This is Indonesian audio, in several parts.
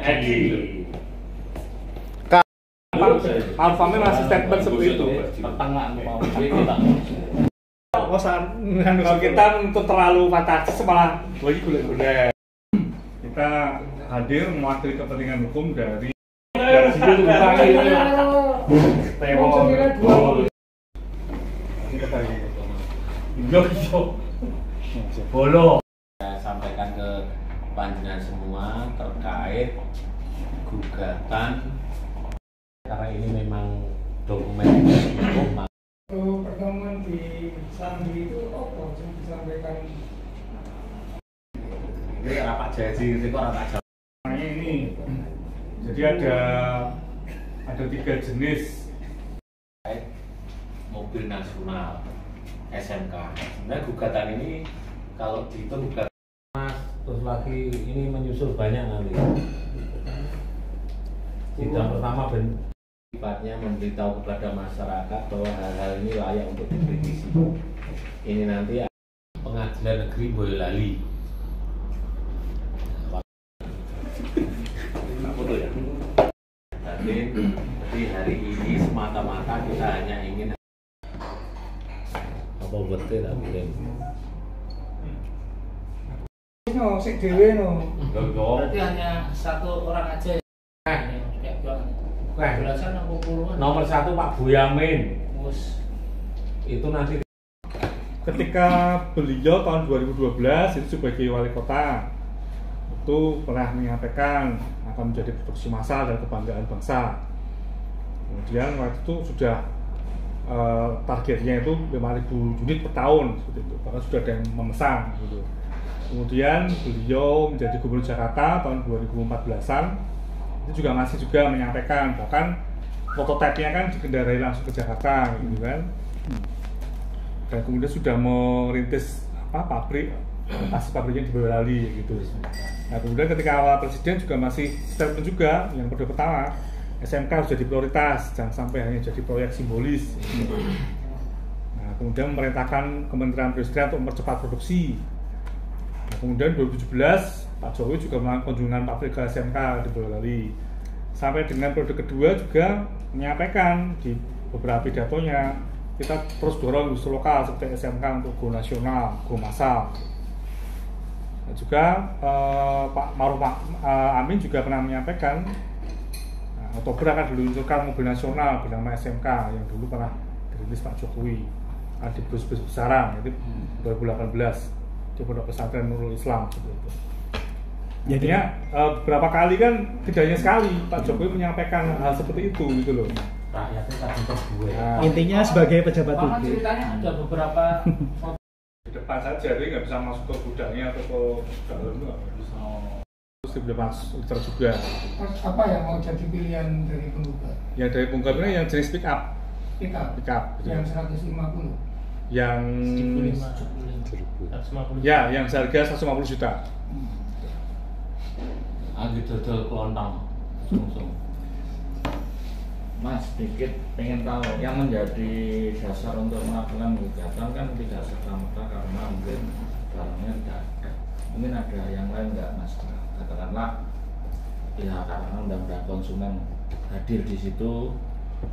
Edi. Alfamnya masih statement seperti itu. Pertengahan mau kita. Kalau kita untuk terlalu fantastis malah bagi gula-gula. Kita hadir mewakili kepentingan hukum dari Bolo. Saya sampaikan ke panjenengan semua terkait gugatan karena ini memang dokumen hukum. Pertemuan di Sambi itu apa yang disampaikan? Ini rapat jadi itu kok rapat jadi. Ini jadi ada 3 jenis mobil nasional SMK. Sebenarnya gugatan ini kalau dihitung gugatan Mas terus lagi ini menyusul banyak nanti. Sidang pertama sifatnya memberitahu kepada masyarakat bahwa hal-hal ini layak untuk dikritisi. Ini nanti Pengadilan Negeri Boyolali. foto ya. Jadi hari ini semata-mata kita hanya ingin apa betul tak mungkin. No, sik dhewe no. Berarti hanya satu orang aja. Belasan apa puluhan? Nomor 1 Pak Boyamin. Itu nanti Ketika beliau tahun 2012 itu sebagai wali kota itu pernah menyampaikan akan menjadi produksi massal dan kebanggaan bangsa. Kemudian waktu itu sudah targetnya itu 5.000 unit per tahun seperti itu, bahkan sudah ada yang memesan gitu. Kemudian beliau menjadi gubernur Jakarta tahun 2014-an itu juga masih menyampaikan, bahkan prototipenya kan dikendarai langsung ke Jakarta gitu kan. Dan kemudian sudah merintis pabriknya di Boyolali gitu. Nah kemudian ketika awal presiden juga masih statement juga yang periode pertama SMK harus jadi prioritas, jangan sampai hanya jadi proyek simbolis gitu. Nah kemudian memerintahkan Kementerian Perindustrian untuk mempercepat produksi. Nah, kemudian 2017 Pak Jokowi juga melakukan kunjungan pabrik ke SMK di Boyolali. Sampai dengan periode kedua juga menyampaikan di beberapa pidatonya kita terus dorong industri lokal seperti SMK untuk go nasional, go massal. Dan juga Pak Maruf Amin juga pernah menyampaikan Oktober akan diluncurkan mobil nasional bernama SMK yang dulu pernah dirintis Pak Jokowi di bus-bus besaran itu 2018 di Pondok Pesantren Nurul Islam seperti itu. Jadinya beberapa kali kan tidak hanya sekali Pak Jokowi menyampaikan hal seperti itu gitu loh. rakyatnya tak untuk gue. Intinya sebagai pejabat Bahkan publik. ceritanya ada beberapa Di depan saja, jadi nggak bisa masuk ke gudangnya atau ke dalam itu nggak bisa. Terus di depan liter juga. Mas, apa yang mau jadi pilihan dari penggugat? Yang dari penggugat ini yang jenis pick up. Pick up Gitu. yang 150. Yang 150. ya, yang seharga 150 juta. Anggi dodol kelontong. Langsung. Mas, sedikit pengen tahu yang menjadi dasar untuk melakukan gugatan kan tidak serta-merta karena mungkin barangnya tidak ada. Mungkin ada yang lain nggak, Mas? Katakanlah ya karena undang-undang konsumen hadir di situ,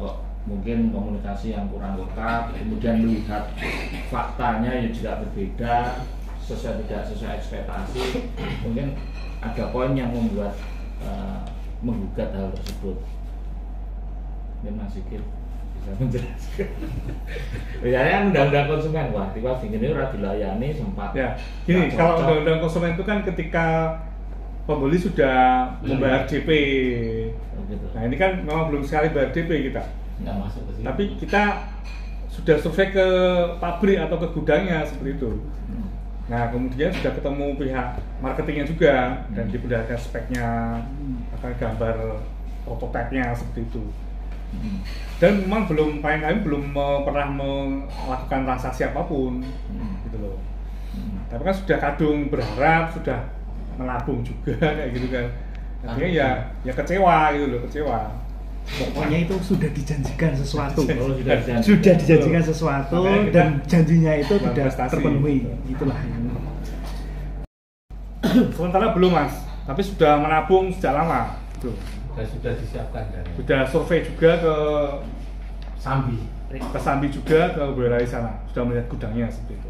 kok mungkin komunikasi yang kurang lengkap, kemudian melihat faktanya yang juga berbeda, tidak sesuai ekspektasi, mungkin ada poin yang membuat menggugat hal tersebut. Mungkin Mas Sigit bisa menjelaskan. Biasanya kan undang-undang konsumen, wah tiba ini udah dilayani sempat. Ya, gini, kalau undang-undang konsumen itu kan ketika pembeli sudah membayar DP. Gitu. Nah ini kan memang belum sekali bayar DP kita. Nggak masuk ke sini. Tapi kita sudah survei ke pabrik atau ke gudangnya seperti itu. Nah kemudian sudah ketemu pihak marketingnya juga dan diperlihatkan speknya, akan gambar prototipenya seperti itu. Dan memang klien kami belum pernah melakukan transaksi apapun, gitu loh. Tapi kan sudah kadung berharap, sudah menabung juga kayak gitu kan. Artinya ya kecewa gitu loh, kecewa. Pokoknya itu sudah dijanjikan sesuatu. Sudah Sudah dijanjikan sesuatu dan janjinya itu tidak prestasi. terpenuhi. Itulah. Sementara belum Mas. tapi sudah menabung sejak lama. Tuh. Dan sudah disiapkan dan Sudah survei juga Sambi. ke Sambi juga, ke Boyolali sana, sudah melihat gudangnya seperti itu.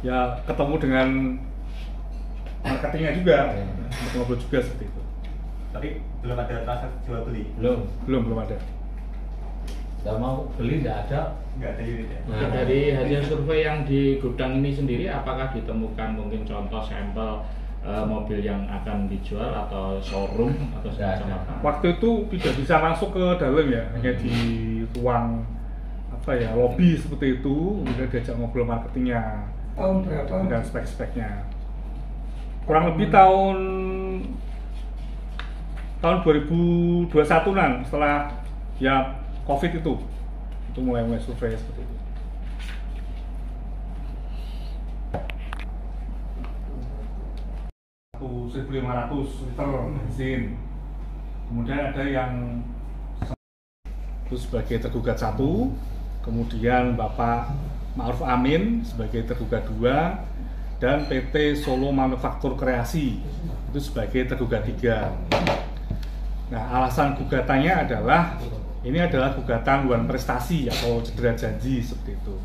Ya ketemu dengan marketingnya juga, untuk ngobrol juga seperti itu. Tapi belum ada transaksi jual beli. Belum ada. Kalau mau beli tidak ada. Nggak ada unit ya. Nah, Dari hasil survei yang di gudang ini sendiri, apakah ditemukan mungkin contoh sampel mobil yang akan dijual atau showroom atau semacam apa? Waktu itu tidak bisa masuk ke dalam ya, hanya di ruang apa ya, lobby seperti itu, kemudian diajak ngobrol marketingnya Tahun berapa? dengan spek-speknya. Kurang lebih tahun 2021-an, setelah ya COVID itu mulai survei seperti itu. Itu 1.500 liter bensin. Kemudian ada yang itu sebagai tergugat 1, kemudian Bapak Ma'ruf Amin sebagai tergugat 2, dan PT Solo Manufaktur Kreasi itu sebagai tergugat 3. Nah, alasan gugatannya adalah ini adalah gugatan wan prestasi atau cedera janji seperti itu.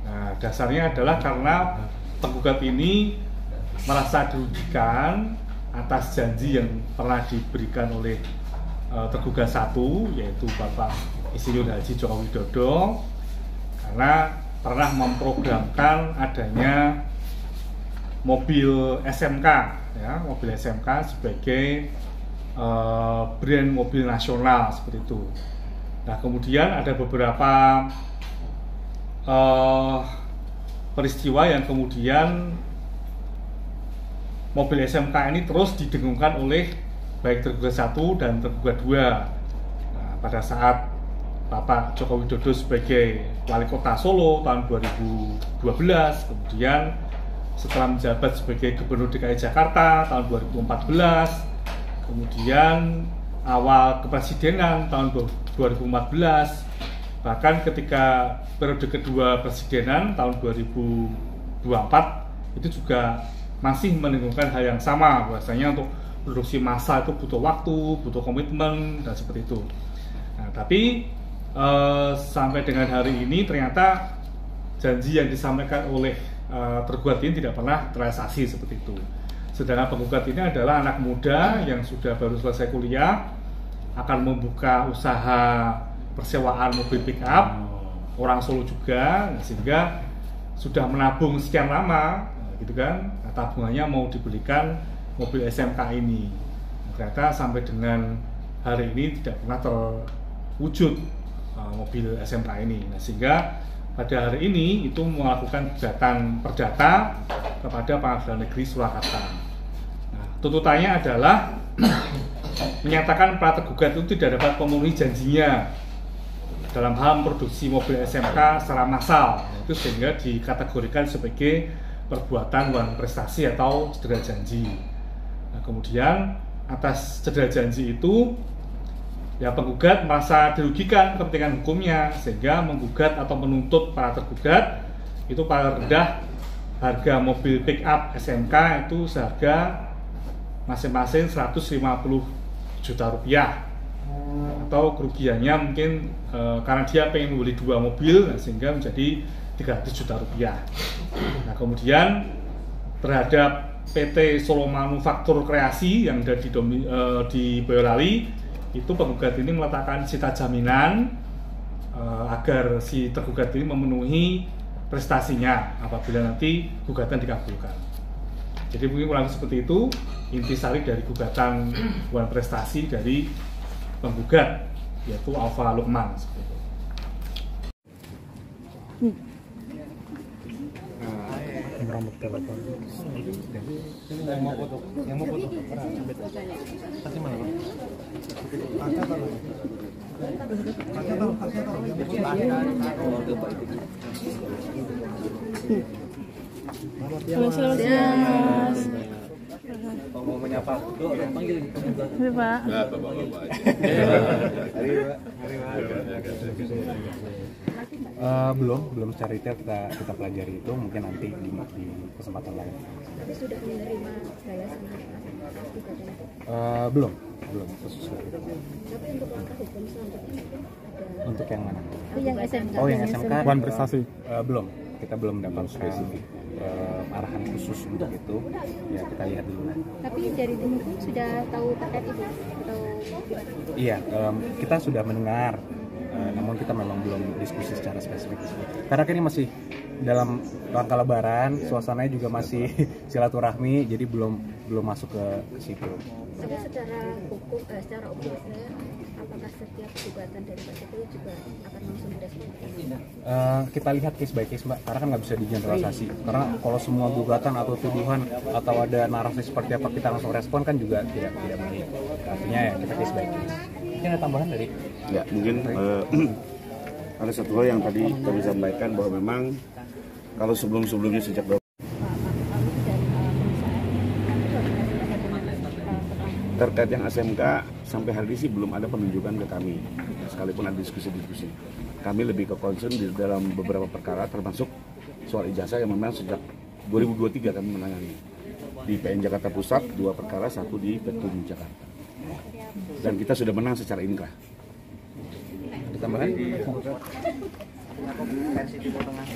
Nah, dasarnya adalah karena tergugat ini merasa dirugikan atas janji yang pernah diberikan oleh tergugat 1, yaitu Bapak Insinyur Haji Joko Widodo, karena pernah memprogramkan adanya mobil SMK, ya, mobil SMK sebagai brand mobil nasional seperti itu. Nah, kemudian ada beberapa peristiwa yang kemudian mobil SMK ini terus didengungkan oleh baik tergugat 1 dan tergugat 2. Nah, pada saat Bapak Joko Widodo sebagai Wali Kota Solo tahun 2012, kemudian setelah menjabat sebagai Gubernur DKI Jakarta tahun 2014, kemudian awal kepresidenan tahun 2014, bahkan ketika periode kedua presidenan tahun 2024 itu juga masih mendengungkan hal yang sama, bahwasanya untuk produksi massal itu butuh waktu, butuh komitmen, dan seperti itu. Nah, tapi sampai dengan hari ini ternyata janji yang disampaikan oleh tergugat ini tidak pernah terrealisasi seperti itu. Sedangkan penggugat ini adalah anak muda yang sudah baru selesai kuliah, akan membuka usaha persewaan mobil pick up, orang Solo juga, sehingga sudah menabung sekian lama, gitu kan. Nah, tabungannya mau dibelikan mobil SMK ini. Ternyata sampai dengan hari ini tidak pernah terwujud mobil SMK ini. Nah, sehingga pada hari ini itu melakukan gugatan perdata kepada Pengadilan Negeri Surakarta. Tuntutannya adalah menyatakan para tergugat itu tidak dapat memenuhi janjinya dalam hal memproduksi mobil SMK secara massal, itu sehingga dikategorikan sebagai perbuatan wan prestasi atau cedera janji. Nah, kemudian atas cedera janji itu ya penggugat merasa dirugikan kepentingan hukumnya, sehingga menggugat atau menuntut para tergugat itu paling rendah harga mobil pick up SMK itu seharga masing-masing 150 juta rupiah, atau kerugiannya mungkin karena dia pengen membeli 2 mobil, sehingga menjadi 300 juta rupiah. Nah, kemudian terhadap PT Solo Manufaktur Kreasi yang ada di Boyolali, itu penggugat ini meletakkan sita jaminan agar si tergugat ini memenuhi prestasinya apabila nanti gugatan dikabulkan. Jadi mungkin kurang seperti itu intisari dari gugatan wan prestasi dari penggugat, yaitu Alfa Lukman seperti itu. Yang mau foto. Kasih mana, Pak? Selamat siang, Mas. Mau menyapa dulu, panggil. Iya, Pak. Bapak. Hari, Pak. lagi Mbak? Belum secara detail kita pelajari itu, mungkin nanti di kesempatan lain. Tapi sudah menerima balasan gugatan itu? Belum khusus. Tapi untuk langkah hukum selanjutnya ada? Untuk yang mana? Yang SMK. Oh, yang SMK. Wan prestasi. Belum. Kita belum mendapatkan arahan khusus untuk itu. Ya kita lihat dulu lah. Tapi dari tim hukum sudah tahu terkait itu atau gimana? Iya, kita sudah mendengar. Namun kita memang belum diskusi secara spesifik. Karena ini masih dalam rangka Lebaran, suasananya juga masih silaturahmi, jadi belum masuk ke situ. Tapi secara hukum, secara objeknya, apakah setiap gugatan dari Pak Jokowi juga akan langsung direspon? Kita lihat case by case Mbak, karena kan nggak bisa digeneralisasi. Karena kalau semua gugatan atau tuduhan atau ada narasi seperti apa kita langsung respon kan juga tidak baik. Artinya ya kita case by case. Mungkin ada tambahan dari? Ya, mungkin ada satu hal yang tadi kami sampaikan bahwa memang kalau sebelumnya sejak terkait yang SMK sampai hari ini sih belum ada penunjukan ke kami, sekalipun ada diskusi-diskusi. Kami lebih ke concern di dalam beberapa perkara, termasuk soal ijazah yang memang sejak 2023 kami menangani di PN Jakarta Pusat 2 perkara, 1 di Petun Jakarta, dan kita sudah menang secara inkrah. Ada tambahan? Versi Timur Tengah.